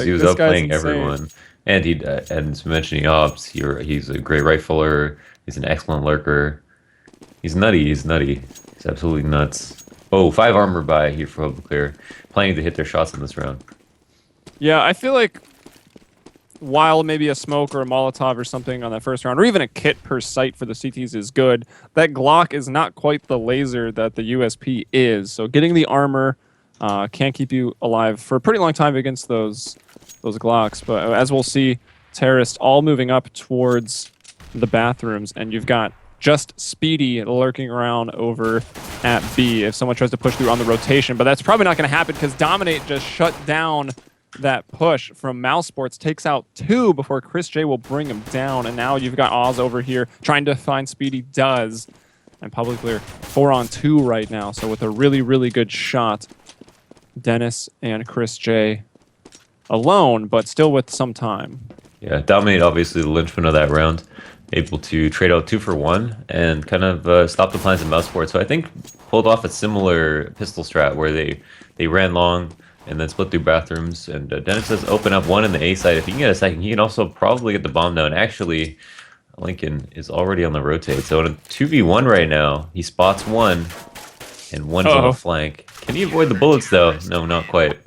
Like, he was this guy's outplaying insane. everyone. And and mentioning ops, he's a great rifler. He's an excellent lurker. He's nutty. He's nutty. He's absolutely nuts. Oh, 5 armor buy here for Publiclir, planning to hit their shots in this round. Yeah, I feel like while maybe a smoke or a Molotov or something on that first round, or even a kit per sight for the CTs is good, that Glock is not quite the laser that the USP is. So getting the armor can keep you alive for a pretty long time against those Glocks. But as we'll see, terrorists all moving up towards the bathrooms, and you've got just Speedy lurking around over at B if someone tries to push through on the rotation. But that's probably not going to happen because Dominate just shut down that push from Mousesports, takes out 2 before Chris J will bring him down. And now you've got Oz over here trying to find Speedy, does. And Publiclir 4-on-2 right now. So with a really, really good shot, Dennis and Chris J alone, but still with some time. Yeah, Dominate obviously the linchpin of that round, able to trade out 2 for 1 and kind of stop the plans of Mousesports. So I think pulled off a similar pistol strat where they ran long and then split through bathrooms. And Dennis says open up 1 in the A side. If he can get a second, he can also probably get the bomb down. Actually, Lincoln is already on the rotate. So in a 2v1 right now, he spots 1 and 1's on the flank. Can he avoid the bullets though? No, not quite.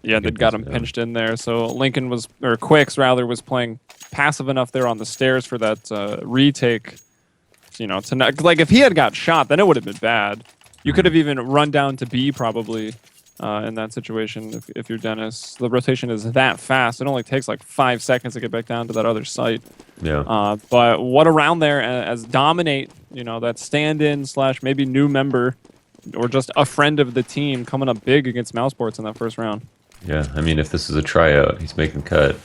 Yeah, they got him pinched in there. So Lincoln was, or Quicks rather, was playing passive enough there on the stairs for that retake. You know, to not, like if he had got shot, then it would have been bad. You could have even run down to B probably in that situation if you're Dennis. The rotation is that fast. It only takes like 5 seconds to get back down to that other site. Yeah. But what around there as Dominate, you know, that stand-in / maybe new member or just a friend of the team coming up big against Mousesports in that first round. Yeah, I mean, if this is a tryout, he's making cut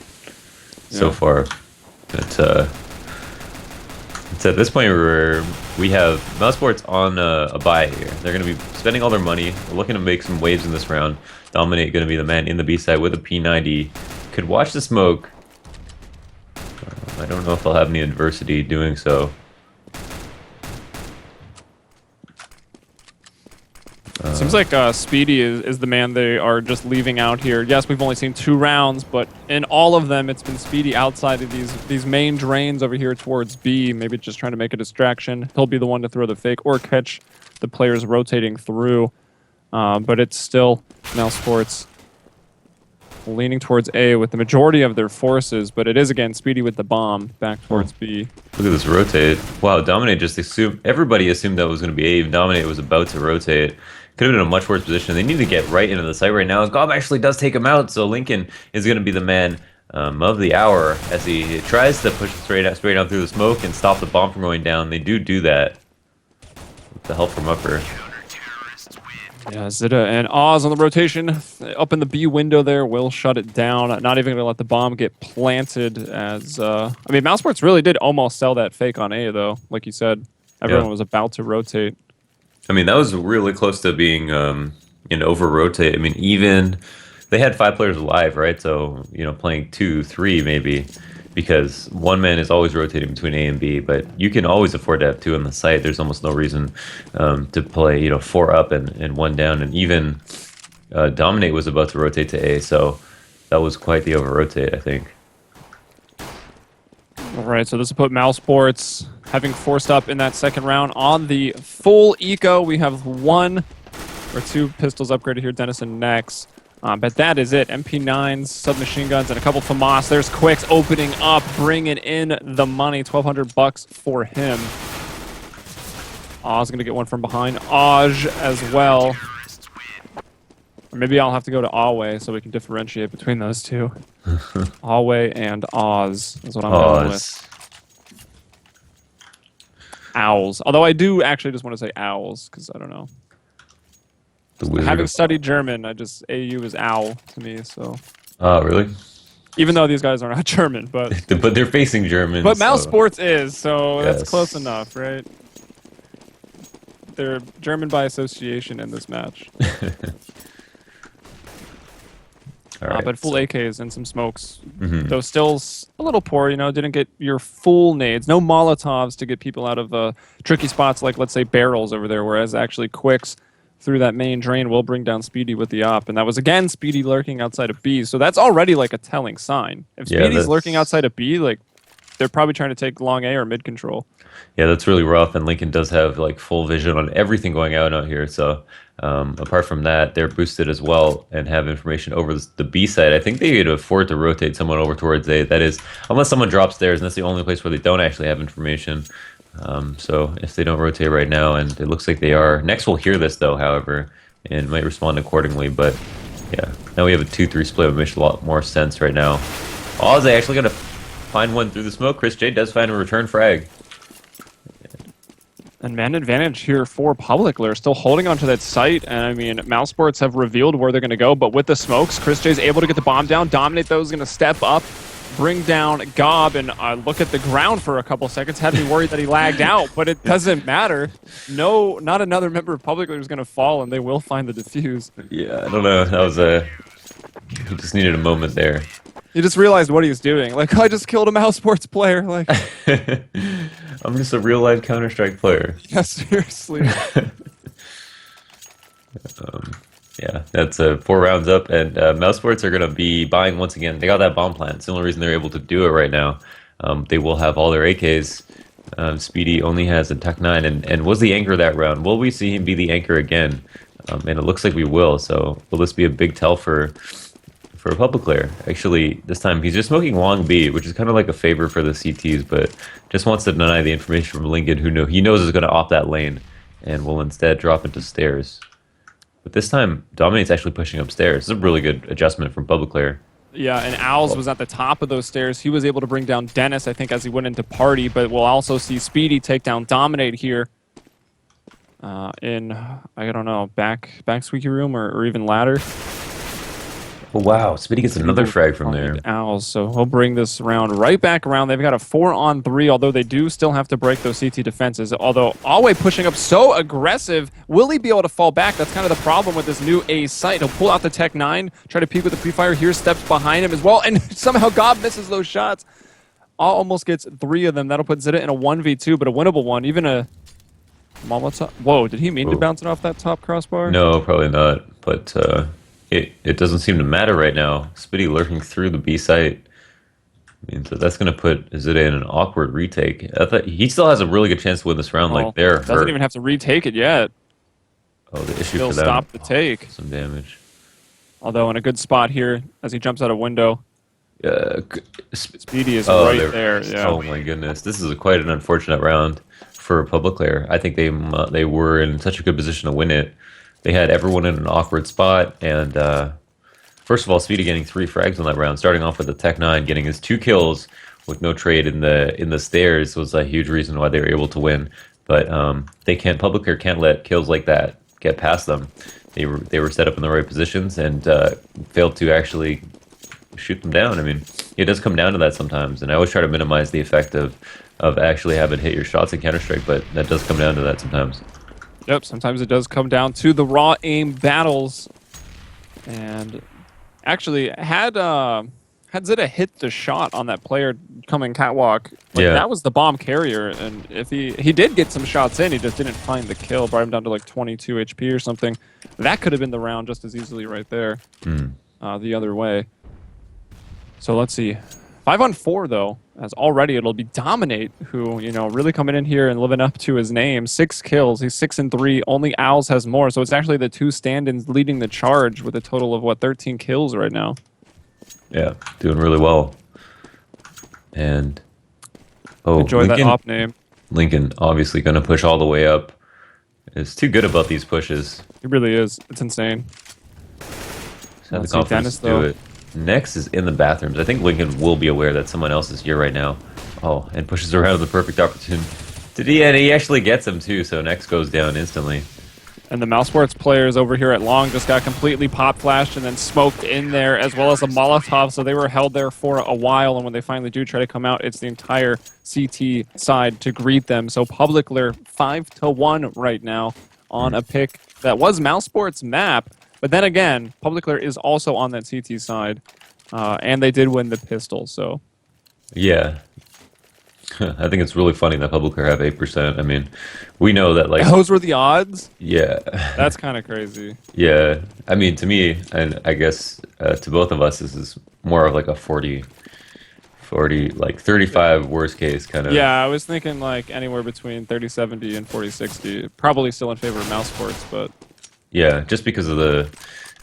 so far. But it's at this point where we have Mousesports on a buy here. They're going to be spending all their money. We're looking to make some waves in this round. Dominate going to be the man in the B side with a P90. Could watch the smoke. I don't know if they'll have any adversity doing so. Seems like Speedy is the man they are just leaving out here. Yes, we've only seen 2 rounds, but in all of them, it's been Speedy outside of these main drains over here towards B, maybe just trying to make a distraction. He'll be the one to throw the fake or catch the players rotating through. But it's still Mousesports leaning towards A with the majority of their forces, but it is, again, Speedy with the bomb back towards B. Look at this rotate. Wow, Dominate just assumed, everybody assumed that was going to be A. Dominate was about to rotate. Could have been in a much worse position. They need to get right into the site right now. Gob actually does take him out, so Lincoln is going to be the man of the hour as he tries to push straight out through the smoke and stop the bomb from going down. They do that with the help from Upper. Yeah, Zita and Oz on the rotation. Up in the B window there will shut it down. Not even going to let the bomb get planted as... I mean, Mousesports really did almost sell that fake on A, though. Like you said, everyone was about to rotate. I mean, that was really close to being an over-rotate. I mean, even... They had 5 players alive, right? So, you know, playing 2, 3 maybe, because one man is always rotating between A and B, but you can always afford to have 2 on the site. There's almost no reason to play, you know, 4 up and 1 down. And even Dominate was about to rotate to A, so that was quite the over-rotate, I think. All right, so this will put Mousesports having forced up in that second round on the full eco. We have 1 or 2 pistols upgraded here, Dennis and Nex. But that is it. MP9s, submachine guns, and a couple FAMAS. There's Quicks opening up, bringing in the money. $1,200 for him. Oz going to get one from behind. Aj as well. Or maybe I'll have to go to Awe so we can differentiate between those two. Awe and Oz is what I'm going with. Owls. Although I do actually just want to say owls, because I don't know. Having studied German, AU is owl to me, so. Oh, really? Even though these guys are not German, but. But they're facing German. But Mousesports is, so that's close enough, right? They're German by association in this match. All right, but full AKs and some smokes. Though still a little poor, you know, didn't get your full nades. No Molotovs to get people out of tricky spots like, let's say, barrels over there, whereas actually Quicks through that main drain will bring down Speedy with the op. And that was, again, Speedy lurking outside of B. So that's already like a telling sign. If Yeah, Speedy's lurking outside of B, like they're probably trying to take long A or mid control. Yeah, that's really rough. And Lincoln does have like full vision on everything going out here. So apart from that, they're boosted as well and have information over the B side. I think they could afford to rotate someone over towards A. That is, unless someone drops theirs, and that's the only place where they don't actually have information. So if they don't rotate right now, and it looks like they are, Next will hear this though, however, and might respond accordingly. But yeah, now we have a 2-3 split, which makes a lot more sense right now. Oh, is they actually gonna find one through the smoke? Chris J does find a return frag. And man advantage here for Publiclir, still holding onto that site. And I mean, Mousesports have revealed where they're going to go, but with the smokes, Chris J's able to get the bomb down, dominate those, going to step up, bring down Gob, and look at the ground for a couple seconds. Had me worried that he lagged out, but it doesn't matter. No, not another member of Publiclir is going to fall, and they will find the defuse. Yeah, I don't know. That was he just needed a moment there. He just realized what he was doing. Like, I just killed a Mousesports player. Like, I'm just a real life Counter-Strike player. yeah, seriously. Yeah, that's 4 rounds up, and Mousesports are going to be buying once again. They got that bomb plant. It's the only reason they're able to do it right now. They will have all their AKs. Speedy only has a Tech 9 and was the anchor that round. Will we see him be the anchor again? And it looks like we will. So will this be a big tell for Publiclir? Actually, this time he's just smoking long B, which is kind of like a favor for the CTs, but just wants to deny the information from Lincoln, who he knows is going to opt that lane, and will instead drop into stairs. But this time, Dominate's actually pushing upstairs. This is a really good adjustment from Publiclir. Yeah, and Owls was at the top of those stairs. He was able to bring down Dennis, I think, as he went into party, but we'll also see Speedy take down Dominate here in, I don't know, back squeaky room or even ladder. Oh, wow. Speedy gets another frag from there. Owls, so he'll bring this round right back around. They've got a 4-on-3, although they do still have to break those CT defenses. Although Alway pushing up so aggressive, will he be able to fall back? That's kind of the problem with this new A site. He'll pull out the Tech 9, try to peek with the pre-fire. Here, steps behind him as well, and somehow Gob misses those shots. Almost gets 3 of them. That'll put Zita in a 1v2, but a winnable one. Even a Molotov. Whoa, did he mean to bounce it off that top crossbar? No, probably not, but it doesn't seem to matter right now. Speedy lurking through the B site. I mean, so that's going to put Zita in an awkward retake. I thought he still has a really good chance to win this round. Like they're doesn't hurt. even have to retake it yet. Oh, the issue Still for them. stop the take. Some damage. Although in a good spot here as he jumps out a window. Speedy is right there. Yeah. Oh my goodness, this is quite an unfortunate round for Publiclir. I think they were in such a good position to win it. They had everyone in an awkward spot, and first of all, Speedy getting 3 frags on that round, starting off with the Tech 9, getting his 2 kills with no trade in the stairs was a huge reason why they were able to win. But Publiclir can't let kills like that get past them. They were set up in the right positions and failed to actually shoot them down. I mean, it does come down to that sometimes, and I always try to minimize the effect of actually having hit your shots in Counter-Strike, but that does come down to that sometimes. Yep, sometimes it does come down to the raw aim battles. And actually, had Zita hit the shot on that player coming catwalk, that was the bomb carrier. And if he did get some shots in, he just didn't find the kill, brought him down to like 22 HP or something. That could have been the round just as easily right there, the other way. So let's see. 5-on-4 though, as already it'll be Dominate, who, really coming in here and living up to his name. 6 kills, he's 6-3. Only Owls has more, so it's actually the 2 stand-ins leading the charge with a total of 13 kills right now. Yeah, doing really well. And enjoy Lincoln, that op name. Lincoln obviously going to push all the way up. Is too good about these pushes. He really is. It's insane. Just have the confidence to do it. Next is in the bathrooms. I think Lincoln will be aware that someone else is here right now. Oh, and pushes around the perfect opportunity. And he actually gets him too, so Next goes down instantly. And the Mousesports players over here at Long just got completely pop flashed and then smoked in there, as well as a Molotov, so they were held there for a while, and when they finally do try to come out, it's the entire CT side to greet them. So Publiclir 5-1 right now on a pick that was Mousesports map. But then again, Publiclir is also on that CT side, and they did win the pistol, so... Yeah. I think it's really funny that Publiclir have 8%. I mean, we know that like Those were the odds? yeah, That's kind of crazy. yeah. I mean, to me, and I guess to both of us, this is more of like a 40, like 35 worst case kind of. Yeah, I was thinking like anywhere between 30-70 and 40-60. Probably still in favor of Mousesports, but Yeah, just because of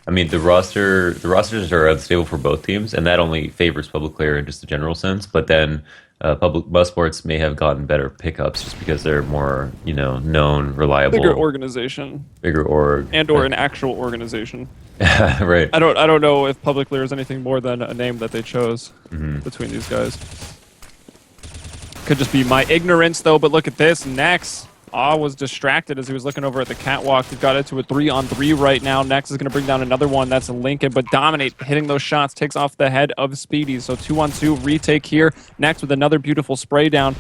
I mean, the rosters are unstable for both teams, and that only favors Publiclir in just a general sense. But then, Mousesports may have gotten better pickups just because they're more, known, reliable, bigger organization bigger org, and or an actual organization. right? I don't know if Publiclir is anything more than a name that they chose between these guys. Could just be my ignorance though, but look at this. Nex was distracted as he was looking over at the catwalk. He got into a 3-on-3 right now. Nex is going to bring down another one. That's Lincoln, but Dominate hitting those shots takes off the head of Speedy. So 2-on-2 retake here. Nex with another beautiful spray down.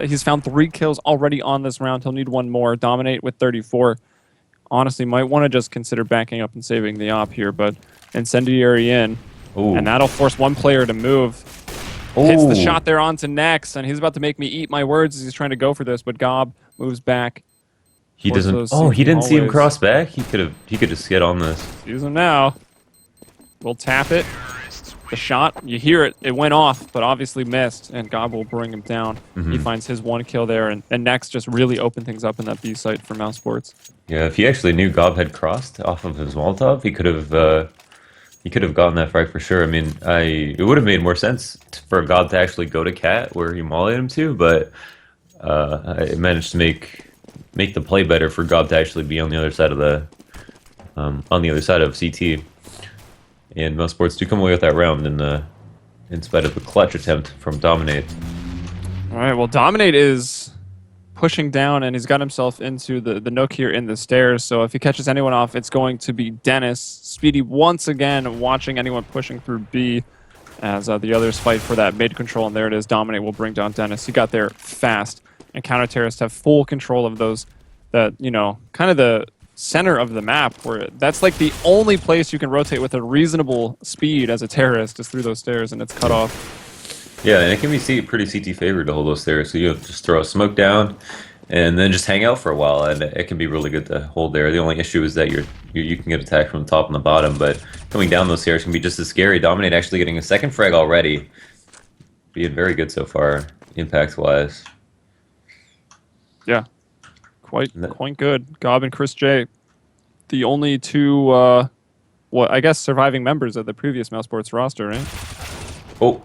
He's found 3 kills already on this round. He'll need one more. Dominate with 34. Honestly, might want to just consider backing up and saving the op here, but Incendiary in. Ooh. And that'll force one player to move. Hits the shot there onto Nex, and he's about to make me eat my words as he's trying to go for this, but Gob moves back. He doesn't. Oh, he didn't see him cross back. He could just get on this. Sees him now. We'll tap it. The shot, you hear it. It went off, but obviously missed, and Gob will bring him down. He finds his 1 kill there, and Nex just really opened things up in that B site for Mousesports. Yeah, if he actually knew Gob had crossed off of his Molotov, he could have. He could have gotten that frag for sure. I mean, it would have made more sense for Gob to actually go to Cat where he mollied him to, but I managed to make the play better for Gob to actually be on the other side of CT. And Mousesports do come away with that round in spite of the clutch attempt from Dominate. All right, well, Dominate is pushing down, and he's got himself into the nook here in the stairs. So if he catches anyone off, it's going to be Dennis. Speedy once again watching anyone pushing through B as the others fight for that mid control. And there it is. Dominate will bring down Dennis. He got there fast. And counter-terrorists have full control of those, kind of the center of the map, where that's like the only place you can rotate with a reasonable speed as a terrorist is through those stairs, and it's cut off. Yeah, and it can be pretty CT favored to hold those stairs. So you just throw a smoke down, and then just hang out for a while, and it can be really good to hold there. The only issue is that you can get attacked from the top and the bottom, but coming down those stairs can be just as scary. Dominate actually getting a second frag already, being very good so far, impact-wise. Yeah, quite good. Gob and Chris J, the only two, I guess, surviving members of the previous Mousesports roster, right? Oh.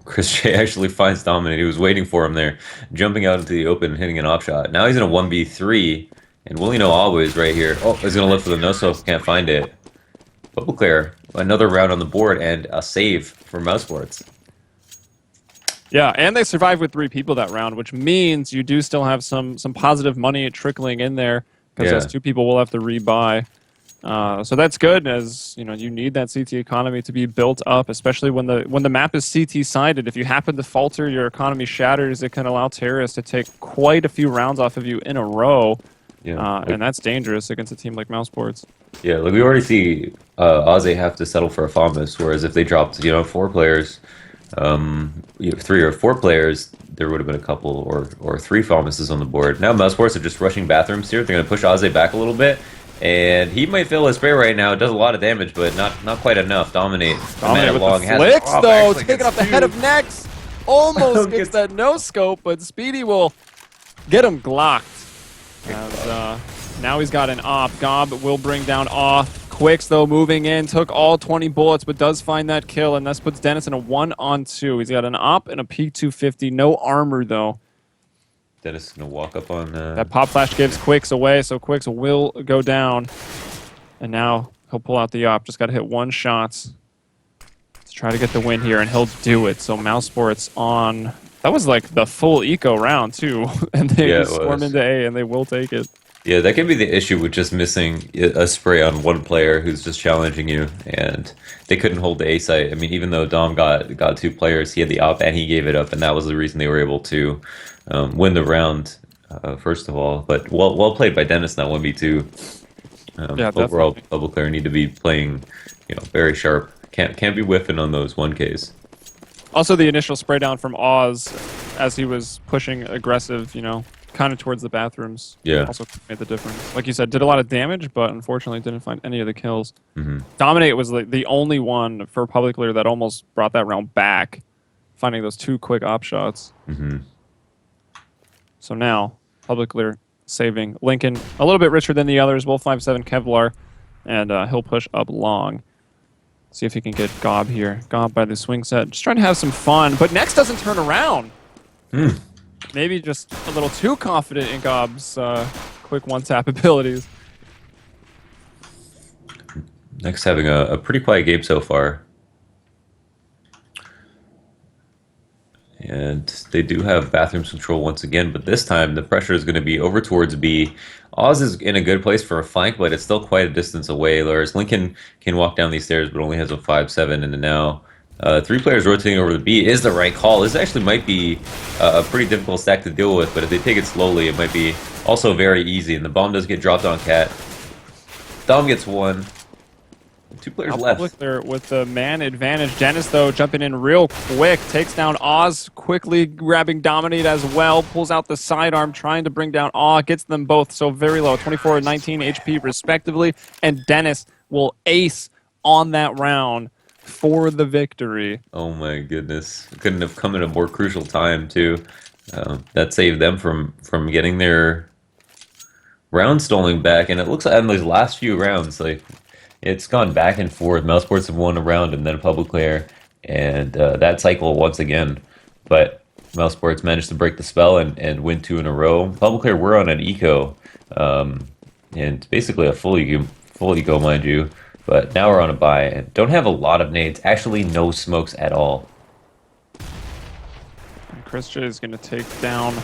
Chris J actually finds Dominate. He was waiting for him there, jumping out into the open and hitting an op shot. Now he's in a 1v3, and Willie No always right here. Oh, he's going to look for the no-scope, can't find it. Publiclir, another round on the board, and a save for Mousesports. Yeah, and they survived with 3 people that round, which means you do still have some positive money trickling in there, because those 2 people will have to rebuy. So that's good, as you need that CT economy to be built up, especially when the map is CT sided. If you happen to falter, your economy shatters. It can allow terrorists to take quite a few rounds off of you in a row, and that's dangerous against a team like Mousesports. Yeah, like we already see Ozzy have to settle for a FAMAS, whereas if they dropped 4 players, 3 or 4 players, there would have been a couple or 3 FAMASes on the board. Now Mousesports are just rushing bathrooms here. They're going to push Ozzy back a little bit. And he might fail his spray right now. It does a lot of damage, but not quite enough. Dominate with the flicks, though. Taking off the head of Nex. Almost gets that no-scope, but Speedy will get him glocked. As, now he's got an op. Gob will bring down off. Quicks, though, moving in. Took all 20 bullets, but does find that kill. And this puts Dennis in a 1-on-2. He's got an op and a P250. No armor, though. Dennis is going to walk up on... That pop flash gives Quicks away, so Quicks will go down. And now he'll pull out the op. Just got to hit 1 shot to try to get the win here, and he'll do it. So Mousesports on... That was like the full eco round, too. And they swarm into A, and they will take it. Yeah, that can be the issue with just missing a spray on one player who's just challenging you, and they couldn't hold the A site. I mean, even though Dom got 2 players, he had the op, and he gave it up, and that was the reason they were able to win the round, first of all. But well played by Dennis in that 1v2. Overall, Publiclir need to be playing, very sharp. Can't be whiffing on those 1Ks. Also, the initial spray down from Oz as he was pushing aggressive, you know, kind of towards the bathrooms. Yeah. Also made the difference. Like you said, did a lot of damage, but unfortunately didn't find any of the kills. Mm-hmm. Dominate was like the only one for Publiclir that almost brought that round back, finding those 2 quick op shots. Mm-hmm. So now, Publiclir saving Lincoln a little bit richer than the others. Wolf 5-7 Kevlar, and he'll push up long. See if he can get Gob here. Gob by the swing set. Just trying to have some fun, but Nex doesn't turn around. Maybe just a little too confident in Gob's quick one-tap abilities. Next, having a pretty quiet game so far. And they do have bathrooms control once again, but this time the pressure is going to be over towards B. Oz is in a good place for a flank, but it's still quite a distance away. Whereas Lincoln can walk down these stairs, but only has a 5-7, and now 3 players rotating over the B is the right call. This actually might be a pretty difficult stack to deal with, but if they take it slowly, it might be also very easy. And the bomb does get dropped on Cat. Dom gets 1. 2 players left. Publiclir with the man advantage. Dennis, though, jumping in real quick. Takes down Oz, quickly grabbing Dominate as well. Pulls out the sidearm, trying to bring down Awe. Gets them both so very low, 24 and 19 HP respectively. And Dennis will ace on that round for the victory. Oh my goodness. Couldn't have come at a more crucial time, too. That saved them from getting their round stolen back. And it looks like in those last few rounds, like, it's gone back and forth. Mousesports have won a round and then Publiclir, and that cycle once again. But Mousesports managed to break the spell and win 2 in a row. Publiclir were on an eco, and basically a full eco, mind you. But now we're on a buy and don't have a lot of nades. Actually, no smokes at all. And Chris J is going to take down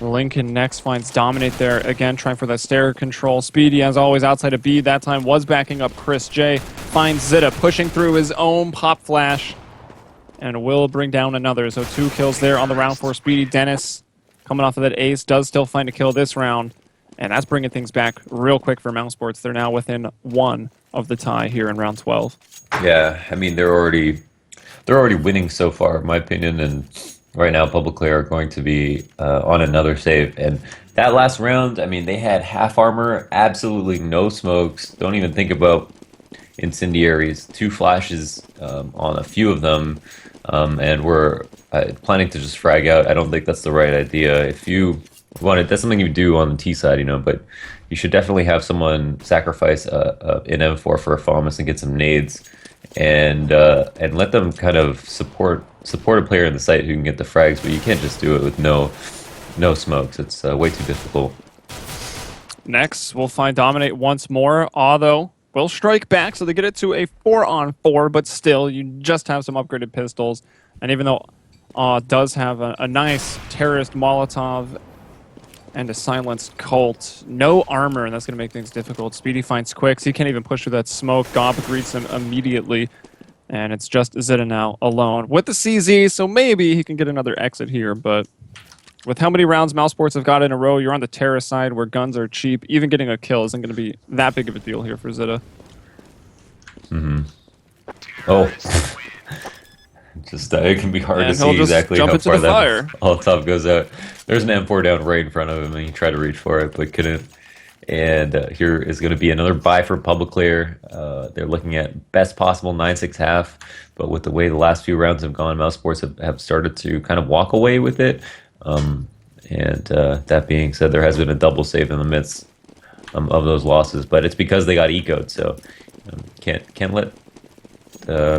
Lincoln next, finds Dominate there again, trying for that stair control. Speedy, as always, outside of B. That time was backing up Chris J. Finds Zita, pushing through his own pop flash, and will bring down another. So 2 kills there on the round for Speedy. Dennis, coming off of that ace, does still find a kill this round, and that's bringing things back real quick for Mousesports. They're now within 1 of the tie here in round 12. Yeah, I mean they're already winning so far, in my opinion, and right now, Publiclir are going to be on another save. And that last round, I mean, they had half armor, absolutely no smokes. Don't even think about incendiaries. 2 flashes on a few of them. And we're planning to just frag out. I don't think that's the right idea. If you want it, that's something you do on the T side, you know, but you should definitely have someone sacrifice an M4 for a FAMAS and get some nades. And let them kind of support a player in the site who can get the frags, but you can't just do it with no smokes. It's way too difficult. Next, we'll find Dominate once more. Awe, though, will strike back, so they get it to a 4-on-4, but still, you just have some upgraded pistols. And even though Awe does have a nice terrorist Molotov and a silenced Colt, no armor, and that's going to make things difficult. Speedy finds Quicks. He can't even push through that smoke. Gob greets him immediately, and it's just Zita now alone with the CZ, so maybe he can get another exit here, but with how many rounds Mousesports have got in a row, you're on the terrorist side where guns are cheap. Even getting a kill isn't going to be that big of a deal here for Zita. Oh. Just it can be hard and to see exactly how far that Molotov goes out. There's an M4 down right in front of him, and he tried to reach for it, but couldn't. And here is going to be another buy for Publiclir. They're looking at best possible 9-6 half, but with the way the last few rounds have gone, Mousesports have started to kind of walk away with it. And that being said, there has been a double save in the midst of those losses, but it's because they got eco'd, so can't let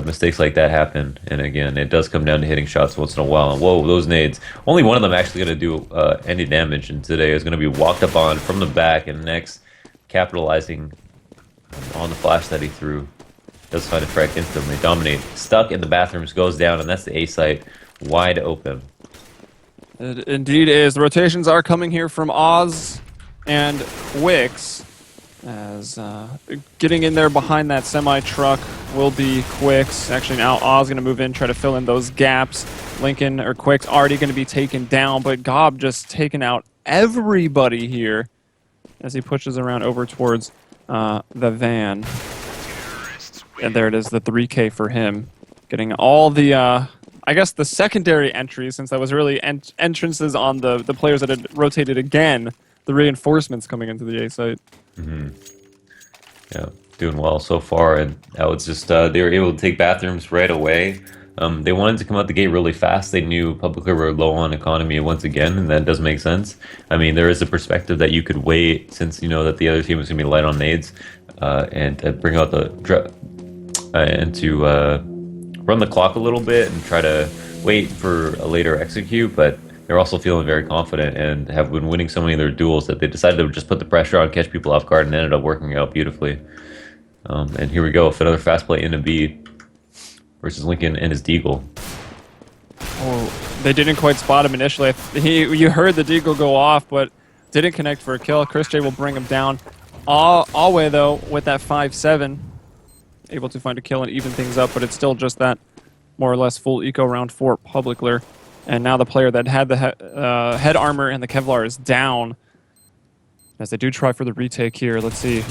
mistakes like that happen. And again, it does come down to hitting shots once in a while. And whoa, those nades. Only one of them actually going to do any damage, and today is going to be walked up on from the back, and next capitalizing on the flash that he threw. Does find a frag instantly. Dominate. Stuck in the bathrooms, goes down, and that's the A site wide open. It indeed is. The rotations are coming here from Oz and Quicks, as getting in there behind that semi-truck will be Quicks. Actually, now Oz going to move in, try to fill in those gaps. Lincoln or Quicks already going to be taken down, but Gob just taking out everybody here as he pushes around over towards the van. And there it is, the 3K for him. Getting all the I guess, the secondary entry, since that was really entrances on the players that had rotated again, the reinforcements coming into the A site. Yeah, doing well so far, and that was just they were able to take bathrooms right away. They wanted to come out the gate really fast. They knew Publiclir were low on economy once again, and that does make sense. I mean, there is a perspective that you could wait, since you know that the other team is going to be light on nades, and bring out and to run the clock a little bit and try to wait for a later execute. But they're also feeling very confident and have been winning so many of their duels that they decided to just put the pressure on, catch people off guard, and ended up working out beautifully. And here we go with another fast play into B versus Lincoln and his Deagle. Oh, they didn't quite spot him initially. You heard the Deagle go off, but didn't connect for a kill. Chris J will bring him down. Alway, though, with that 5-7, able to find a kill and even things up, but it's still just that more or less full eco round for Publiclir. And now the player that had the head armor and the Kevlar is down, as they do try for the retake here. Let's see.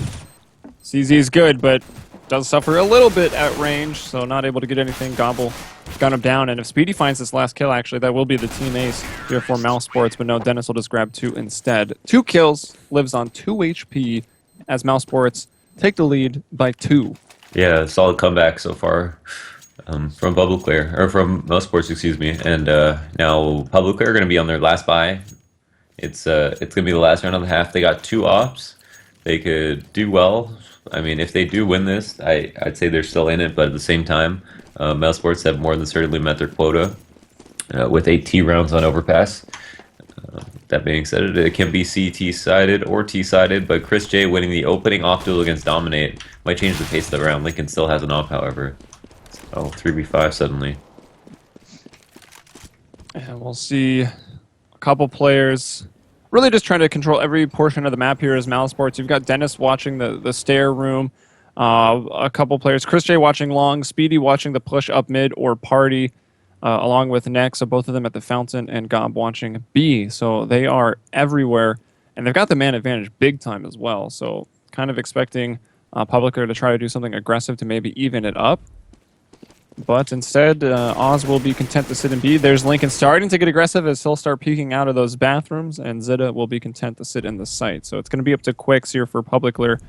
CZ is good, but does suffer a little bit at range, so not able to get anything. Gobble got him down, and if Speedy finds this last kill, actually, that will be the team ace here for Mousesports, but no, Dennis will just grab 2 instead. 2 kills, lives on 2 HP, as Mousesports take the lead by 2. Yeah, solid comeback so far from Publiclir, or from Mousesports, excuse me. And now Publiclir are going to be on their last buy. It's going to be the last round of the half. They got 2 ops. They could do well. I mean, if they do win this, I'd say they're still in it, but at the same time, Mousesports have more than certainly met their quota with 8 T rounds on Overpass. That being said, it can be CT-sided or T-sided, but Chris J winning the opening off duel against Dominate might change the pace of the round. Lincoln still has an off, however. Oh, 3v5 suddenly. And we'll see a couple players really just trying to control every portion of the map here as Mousesports. You've got Dennis watching the stair room, a couple players. Chris J watching long, Speedy watching the push up mid or party, along with Nex, so both of them at the fountain, and Gob watching B. So they are everywhere, and they've got the man advantage big time as well. So kind of expecting Publiclir to try to do something aggressive to maybe even it up. But instead, Oz will be content to sit in B. There's Lincoln starting to get aggressive as he'll start peeking out of those bathrooms, and Zeta will be content to sit in the site. So it's going to be up to Quicks here for Publiclir,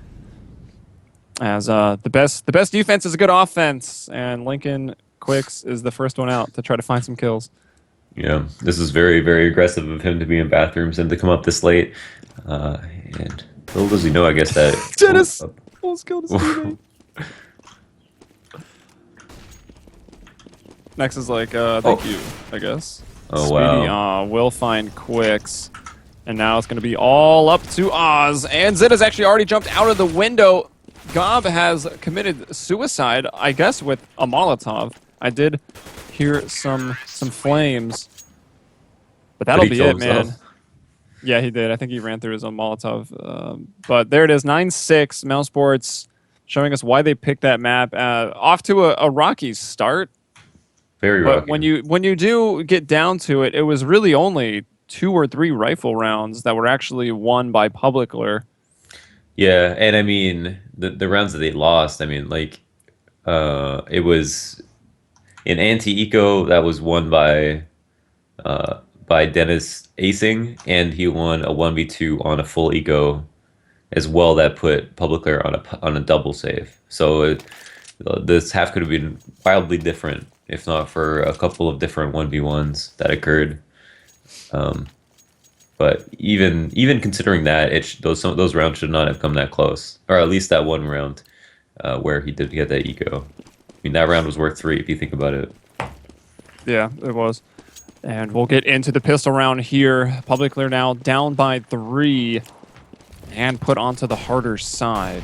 as the best defense is a good offense, and Lincoln Quicks is the first one out to try to find some kills. Yeah, this is very, very aggressive of him to be in bathrooms and to come up this late. And little does he know, I guess, that... Dennis almost killed his teammate. Next is like, thank you, I guess. Oh, Speedy, wow. will find Quicks. And now it's going to be all up to Oz. And Zeta's actually already jumped out of the window. Gob has committed suicide, I guess, with a Molotov. I did hear some flames. But that'll be it, man. Yeah, he did. I think he ran through his own Molotov. But there it is, 9-6. Mousesports showing us why they picked that map. Off to a rocky start. Very But rocky. when you do get down to it, it was really only 2 or 3 rifle rounds that were actually won by Publiclir. Yeah, and I mean, the rounds that they lost, I mean, like, it was an anti-eco that was won by Dennis acing, and he won a 1v2 on a full eco as well that put Publiclir on a double save. So this half could have been wildly different if not for a couple of different 1v1s that occurred. But even considering that, those rounds should not have come that close, or at least that one round where he did get that eco. I mean, that round was worth 3 if you think about it. Yeah, it was. And we'll get into the pistol round here. Publiclir now down by 3 and put onto the harder side.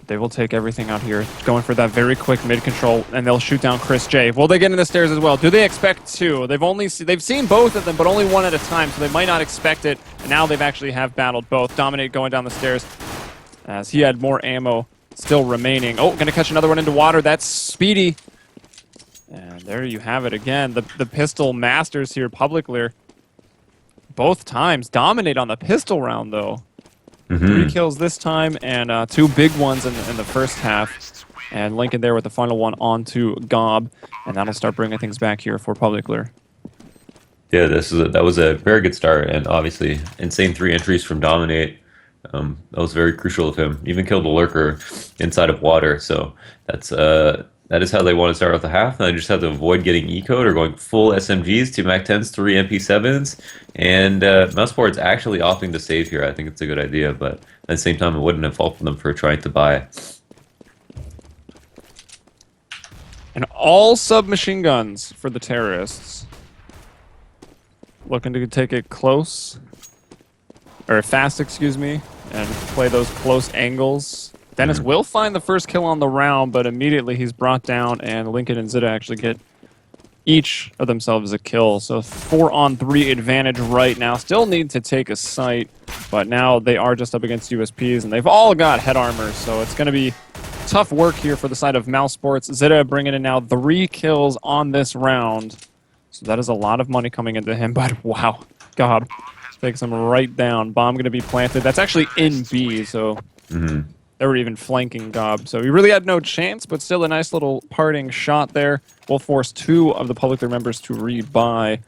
They will take everything out here, going for that very quick mid control, and they'll shoot down Chris J. Will they get in the stairs as well? Do they expect 2? They've seen both of them, but only one at a time, so they might not expect it. And now they've actually have battled both. Dominate going down the stairs as he had more ammo still remaining. Oh, gonna catch another one into water. That's Speedy. And there you have it again. The pistol masters here, Publiclir. Both times dominate on the pistol round though. 3 kills this time and 2 big ones in the first half. And Lincoln there with the final one onto Gob. And that'll start bringing things back here for Publiclir. Yeah, that was a very good start, and obviously insane 3 entries from Dominate. That was very crucial of him. Even killed a lurker inside of water, so that is how they want to start off the half. And they just have to avoid getting E-code or going full SMGs, 2 MAC-10s, 3 MP7s, and Mousesports actually opting to save here. I think it's a good idea, but at the same time, it wouldn't have faulted them for trying to buy. And all submachine guns for the terrorists. Looking to take it close. Or fast, excuse me. And play those close angles. Dennis will find the first kill on the round, but immediately he's brought down, and Lincoln and Zita actually get each of themselves a kill. So 4-on-3 advantage right now. Still need to take a site, but now they are just up against USPs, and they've all got head armor, so it's going to be tough work here for the side of Mousesports. Zita bringing in now 3 kills on this round. So that is a lot of money coming into him, but wow. God, takes him right down. Bomb going to be planted. That's actually in B, so they were even flanking Gob. So he really had no chance, but still a nice little parting shot there. Will force 2 of the Publiclir members to rebuy.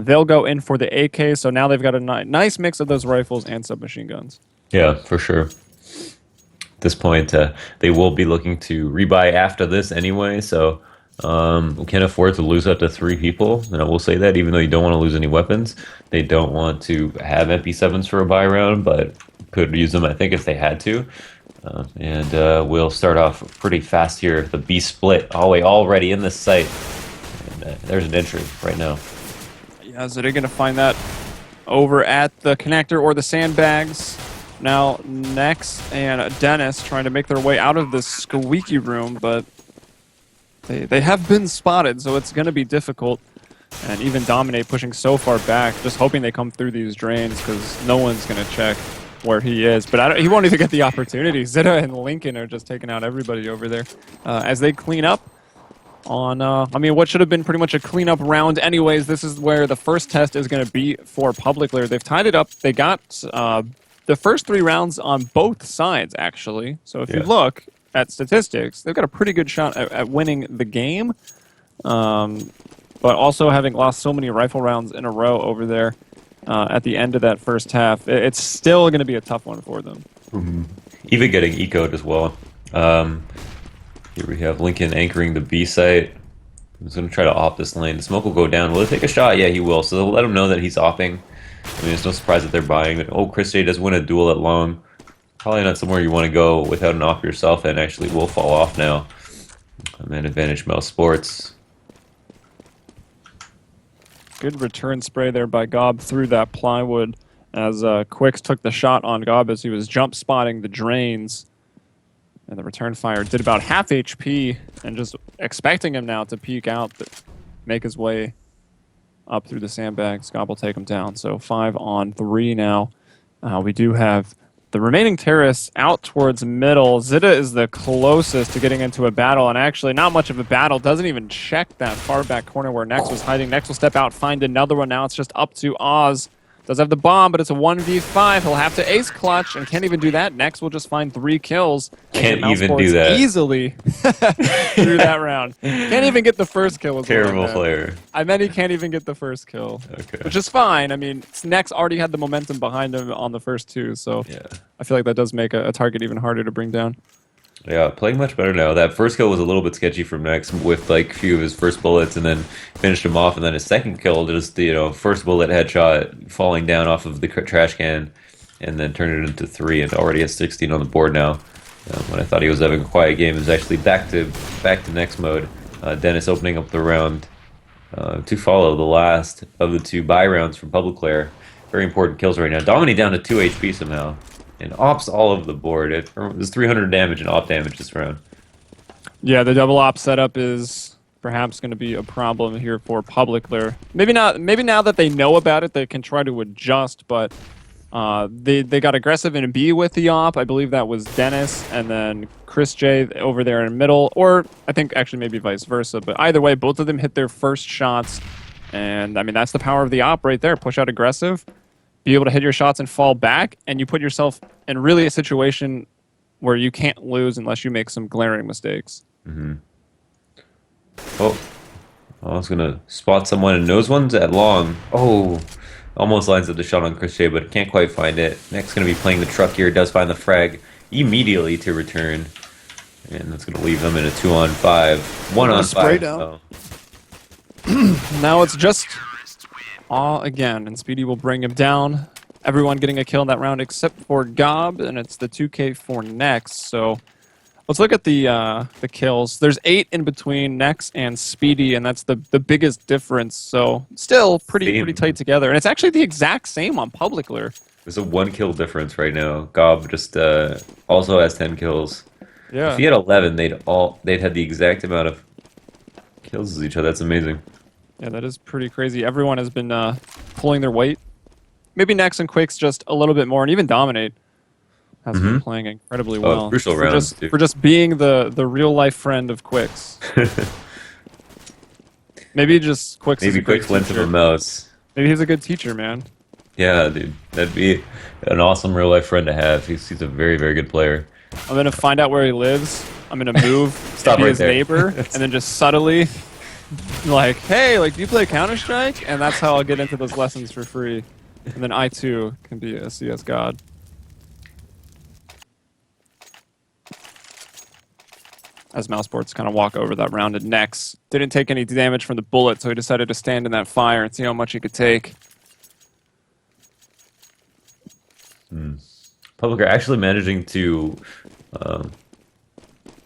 They'll go in for the AK, so now they've got a nice mix of those rifles and submachine guns. Yeah, for sure. At this point, they will be looking to rebuy after this anyway, so we can't afford to lose up to 3 people, and I will say that, even though you don't want to lose any weapons. They don't want to have MP7s for a buy round, but could use them, I think, if they had to. And we'll start off pretty fast here. The B split already in this site. And there's an entry right now. Yeah, so they're going to find that over at the connector or the sandbags. Now, Nex and Dennis trying to make their way out of this squeaky room, but they have been spotted, so it's going to be difficult. And even Dominate pushing so far back, just hoping they come through these drains, because no one's going to check where he is. But he won't even get the opportunity. Zita and Lincoln are just taking out everybody over there. As they clean up on, I mean, what should have been pretty much a cleanup round anyways. This is where the first test is going to be for Publiclir. They've tied it up. They got the first 3 rounds on both sides, actually. So if you look at statistics, they've got a pretty good shot at winning the game. But also having lost so many rifle rounds in a row over there at the end of that first half, it's still going to be a tough one for them. Even getting ecoed as well. Here we have Lincoln anchoring the B site. He's going to try to op this lane. The smoke will go down. Will he take a shot? Yeah, he will. So they'll let him know that he's opping. I mean, it's no surprise that they're buying. But, oh, Chris J does win a duel at long. Probably not somewhere you want to go without an op yourself, and actually will fall off now. Man advantage Mousesports. Good return spray there by Gob through that plywood as Quicks took the shot on Gob as he was jump spotting the drains. And the return fire did about half HP, and just expecting him now to peek out, make his way up through the sandbags. Gob will take him down. So 5-on-3 now. We do have the remaining terrorists out towards middle. Zita is the closest to getting into a battle, and actually not much of a battle. Doesn't even check that far back corner where Nex was hiding. Nex will step out, find another one. Now it's just up to Oz. Does have the bomb, but it's a 1v5. He'll have to ace clutch, and can't even do that. Nex will just find 3 kills. Can't even do that. Easily through that round. Can't even get the first kill. Terrible player. I meant he can't even get the first kill. Okay. Which is fine. I mean, Nex already had the momentum behind him on the first 2, so yeah. I feel like that does make a target even harder to bring down. Yeah, playing much better now. That first kill was a little bit sketchy from Nex with like a few of his first bullets, and then finished him off, and then his second kill just first bullet headshot falling down off of the trash can, and then turned it into 3, and already has 16 on the board now. When I thought he was having a quiet game, is actually back to Nex mode. Dennis opening up the round to follow the last of the 2 buy rounds from Publiclir. Very important kills right now. Dominate down to 2 HP somehow. And ops all over the board. It was 300 damage and op damage this round. Yeah, the double op setup is perhaps going to be a problem here for Publiclir. Maybe not. Maybe now that they know about it, they can try to adjust. But they got aggressive in B with the op. I believe that was Dennis, and then Chris J over there in the middle, or I think actually maybe vice versa. But either way, both of them hit their first shots, and I mean that's the power of the op right there. Push out aggressive. Be able to hit your shots and fall back, and you put yourself in really a situation where you can't lose unless you make some glaring mistakes. Oh, I was gonna spot someone and nose ones at long. Oh, almost lines up the shot on Chris J, but can't quite find it. Next, gonna be playing the truck here. Does find the frag immediately to return, and that's gonna leave them in a 2-on-5, 1-on-5. Down. Now it's just Awe again, and Speedy will bring him down. Everyone getting a kill in that round except for Gob, and it's the 2K for Nex. So let's look at the kills. There's 8 in between Nex and Speedy, and that's the biggest difference. So still pretty tight together, and it's actually the exact same on Publiclir. There's a 1 kill difference right now. Gob just also has 10 kills. Yeah. If he had 11, they'd had the exact amount of kills as each other. That's amazing. Yeah, that is pretty crazy. Everyone has been pulling their weight. Maybe Nex and Quicks just a little bit more, and even Dominate has been playing incredibly well. Crucial rounds, for just being the real life friend of Quicks. Maybe just Quicks. Maybe Quicks lent him a mouse. Maybe he's a good teacher, man. Yeah, dude, that'd be an awesome real life friend to have. He's a very, very good player. I'm gonna find out where he lives. I'm gonna move, Stop be right his there. neighbor, and then just subtly, like, hey, like, do you play Counter-Strike? And that's how I'll get into those lessons for free. And then I too can be a CS god. As Mousesports kind of walk over that round at Nex. Didn't take any damage from the bullet, so he decided to stand in that fire and see how much he could take. Public are actually managing to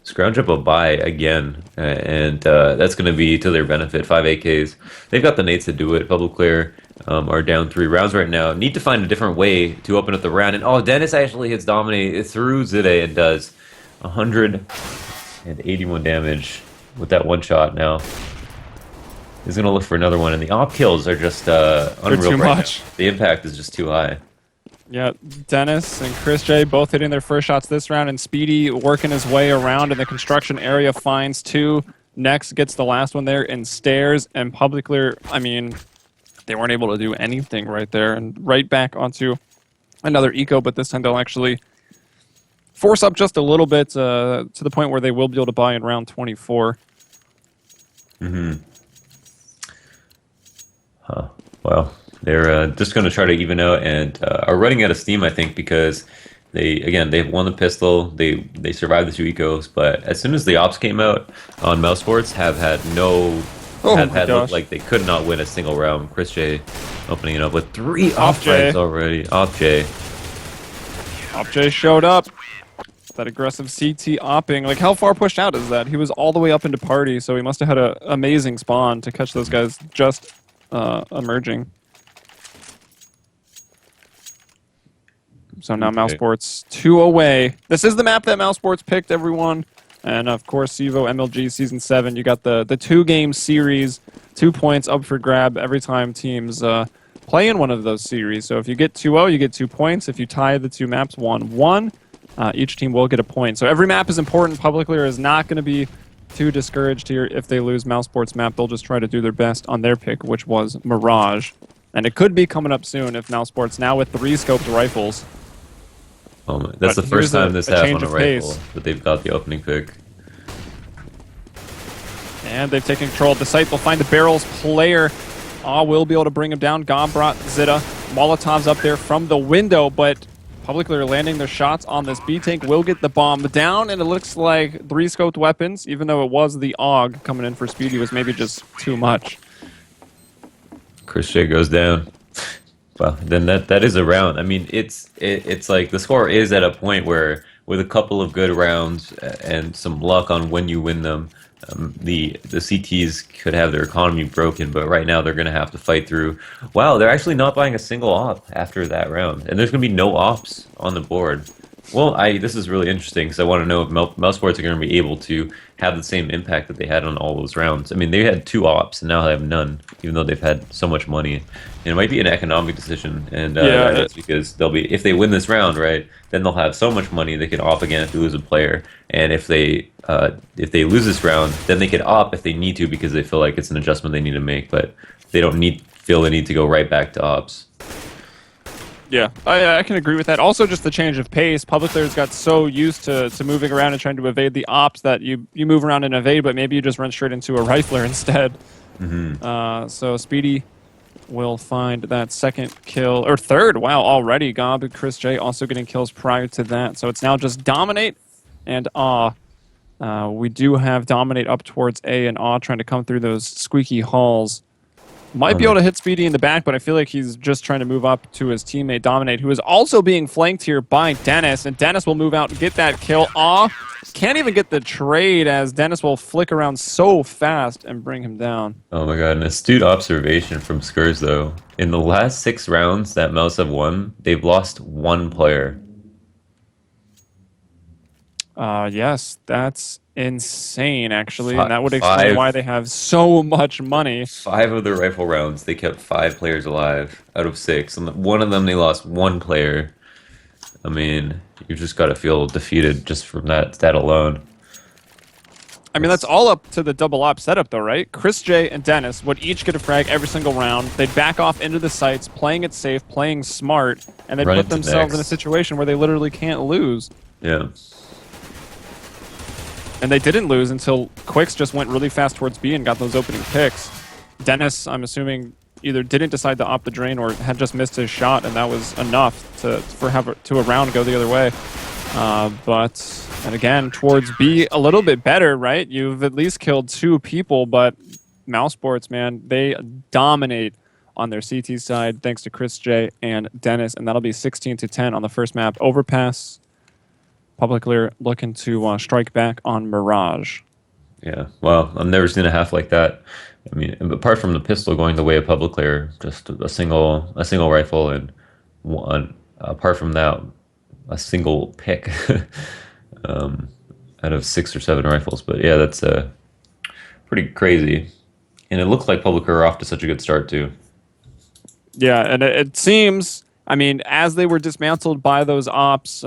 scrounge up a buy again, and that's going to be to their benefit. 5 AKs. They've got the nades to do it. Publiclir are down 3 rounds right now. Need to find a different way to open up the round. And oh, Dennis actually hits Dominate through Zide and does 181 damage with that one shot now. He's going to look for another one, and the op kills are just unreal too right much. now. The impact is just too high. Yeah, Dennis and Chris J both hitting their first shots this round, and Speedy working his way around in the construction area, finds 2. Next gets the last one there and stares, and Publiclir, I mean, they weren't able to do anything right there, and right back onto another eco, but this time they'll actually force up just a little bit to the point where they will be able to buy in round 24. Well, they're just going to try to even out and are running out of steam, I think, because they've won the pistol, they survived the 2 ecos, but as soon as the ops came out on Mousesports, have looked like they could not win a single round. Chris J opening it up with 3 off frags already. Off J showed up. That aggressive CT opping. Like, how far pushed out is that? He was all the way up into party, so he must have had an amazing spawn to catch those guys just emerging. So now Mousesports 2 away. This is the map that Mousesports picked, everyone. And of course, CEVO MLG Season 7. You got the 2-game series, 2 points up for grab every time teams play in one of those series. So if you get 2-0, you get 2 points. If you tie the 2 maps 1-1, each team will get a point. So every map is important. Publiclir is not going to be too discouraged here if they lose Mousesports map. They'll just try to do their best on their pick, which was Mirage. And it could be coming up soon if Mousesports, now with 3 scoped rifles. That's the first time this happened on a rifle, but they've got the opening pick. And they've taken control of the site. They'll find the barrels player. Will be able to bring him down. Gob brought Zita. Molotov's up there from the window, but Publiclir landing their shots on this B-Tank will get the bomb down, and it looks like 3 scoped weapons, even though it was the AUG coming in for Speedy, was maybe just too much. Chris J goes down. Well, then that is a round. I mean, it's like the score is at a point where, with a couple of good rounds and some luck on when you win them, the CTs could have their economy broken. But right now, they're going to have to fight through. Wow, they're actually not buying a single op after that round, and there's going to be no ops on the board. Well, this is really interesting because I want to know if Mousesports are going to be able to have the same impact that they had on all those rounds. I mean, they had 2 ops and now they have none, even though they've had so much money. And it might be an economic decision, and that's because they'll be, if they win this round, right, then they'll have so much money they can op again if they lose a player. And if they lose this round, then they can op if they need to because they feel like it's an adjustment they need to make, but they don't feel the need to go right back to ops. Yeah, I can agree with that. Also, just the change of pace. Publicler's got so used to moving around and trying to evade the ops that you move around and evade, but maybe you just run straight into a rifler instead. So Speedy will find that second kill, or third, wow, already. Gob and Chris J also getting kills prior to that. So it's now just Dominate and Awe. We do have Dominate up towards A and Awe trying to come through those squeaky halls. Might be able to hit Speedy in the back, but I feel like he's just trying to move up to his teammate Dominate, who is also being flanked here by Dennis, and Dennis will move out and get that kill. Awe can't even get the trade as Dennis will flick around so fast and bring him down. Oh my god, an astute observation from Skurs though. In the last 6 rounds that Mouse have won, they've lost 1 player. Yes, that's insane, actually, and that would explain why they have so much money. 5 of their rifle rounds, they kept 5 players alive out of 6. And one of them, they lost 1 player. I mean, you just got to feel defeated just from that stat alone. I mean, that's all up to the double op setup, though, right? Chris J and Dennis would each get a frag every single round. They'd back off into the sites, playing it safe, playing smart, and they'd put themselves in a situation where they literally can't lose. Yeah. And they didn't lose until Quicks just went really fast towards B and got those opening picks. Dennis, I'm assuming, either didn't decide to opt the drain or had just missed his shot, and that was enough for a round go the other way. And again, towards B, a little bit better, right? You've at least killed 2 people, but Mousesports, man, they dominate on their CT side thanks to Chris J and Dennis, and that'll be 16-10 on the first map. Overpass. Publiclir looking to strike back on Mirage. Yeah, well, I've never seen a half like that. I mean, apart from the pistol going the way of Publiclir, just a single rifle and one. Apart from that, a single pick out of 6 or 7 rifles. But yeah, that's pretty crazy. And it looks like Publiclir are off to such a good start too. Yeah, and it seems. I mean, as they were dismantled by those ops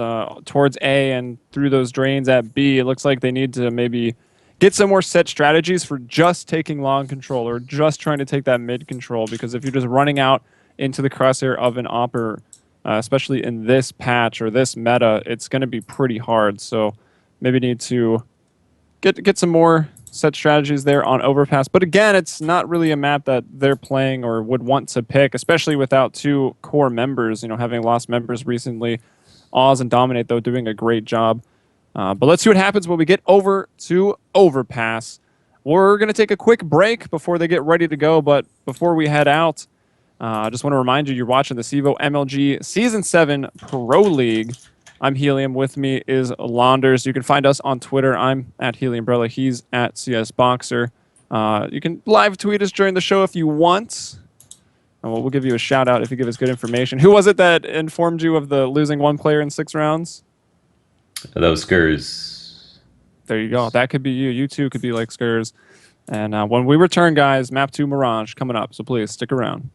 towards A and through those drains at B, it looks like they need to maybe get some more set strategies for just taking long control or just trying to take that mid control. Because if you're just running out into the crosshair of an opper, especially in this patch or this meta, it's going to be pretty hard. So maybe need to get some more set strategies there on Overpass. But again, it's not really a map that they're playing or would want to pick, especially without 2 core members, having lost members recently. Oz and Dominate, though, doing a great job. But let's see what happens when we get over to Overpass. We're going to take a quick break before they get ready to go. But before we head out, I just want to remind you, you're watching the CEVO MLG Season 7 Pro League. I'm Helium. With me is Launders. You can find us on Twitter. I'm at HeliumBrella. He's at CS Boxer. You can live tweet us during the show if you want. And we'll give you a shout out if you give us good information. Who was it that informed you of the losing 1 player in 6 rounds? That was Skurs. There you go. That could be you. You too could be like Skurs. And when we return, guys, map 2 Mirage coming up. So please stick around.